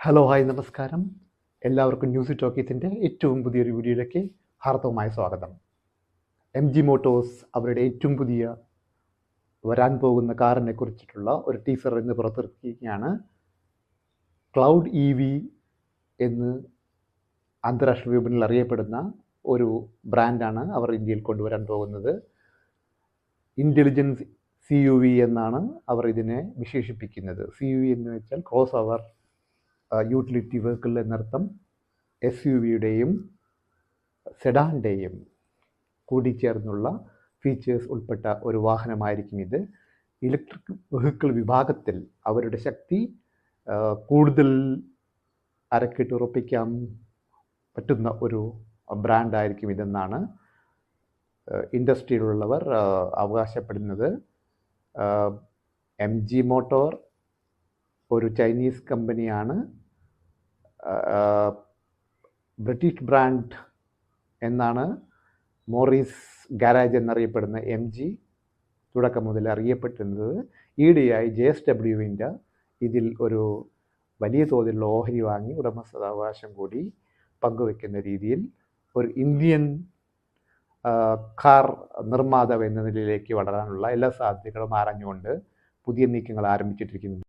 Hello hi നമസ്കാരം. എല്ലാവർക്കും news ടോക്കീസിൻ്റെ ഏറ്റവും പുതിയൊരു വീഡിയോയിലേക്ക് ഹാർദവമായ സ്വാഗതം. എം ജി മോട്ടോഴ്സ് അവരുടെ ഏറ്റവും പുതിയ വരാൻ പോകുന്ന കാറിനെ കുറിച്ചിട്ടുള്ള ഒരു ടീസർ ഇന്ന് പുറത്തിറക്കിയിരിക്കുകയാണ്. ക്ലൗഡ് ഇ വി എന്ന് അന്താരാഷ്ട്ര വിപണിയിൽ അറിയപ്പെടുന്ന ഒരു ബ്രാൻഡാണ് അവർ ഇന്ത്യയിൽ കൊണ്ടുവരാൻ പോകുന്നത്. ഇൻ്റലിജൻസ് സി യു വി എന്നാണ് അവർ ഇതിനെ വിശേഷിപ്പിക്കുന്നത്. സി യു വി എന്ന് വെച്ചാൽ ക്രോസ് ഓവർ യൂട്ടിലിറ്റി വെഹിക്കിൾ എന്നർത്ഥം. എസ് യു വിയുടെയും സെഡാൻ്റെയും കൂടിച്ചേർന്നുള്ള ഫീച്ചേഴ്സ് ഉൾപ്പെട്ട ഒരു വാഹനമായിരിക്കും ഇത്. ഇലക്ട്രിക് വെഹിക്കിൾ വിഭാഗത്തിൽ അവരുടെ ശക്തി കൂടുതൽ അരക്കിട്ടുറപ്പിക്കാൻ പറ്റുന്ന ഒരു ബ്രാൻഡായിരിക്കും ഇതെന്നാണ് ഇൻഡസ്ട്രിയിലുള്ളവർ അവകാശപ്പെടുന്നത്. എം ജി മോട്ടോർ ഒരു ചൈനീസ് കമ്പനിയാണ്. ബ്രിട്ടീഷ് ബ്രാൻഡ് എന്നാണ് മോറിസ് ഗാരാജ് എന്നറിയപ്പെടുന്ന എം ജി തുടക്കം മുതൽ അറിയപ്പെട്ടിരുന്നത്. ഈയിടെയായി JSW ഇതിൽ ഒരു വലിയ തോതിലുള്ള ഓഹരി വാങ്ങി ഉടമസ്ഥാവകാശം കൂടി പങ്കുവെക്കുന്ന രീതിയിൽ ഒരു ഇന്ത്യൻ കാർ നിർമ്മാതാവ് എന്ന നിലയിലേക്ക് വളരാനുള്ള എല്ലാ സാധ്യതകളും ആരാഞ്ഞുകൊണ്ട് പുതിയ നീക്കങ്ങൾ ആരംഭിച്ചിട്ടിരിക്കുന്നു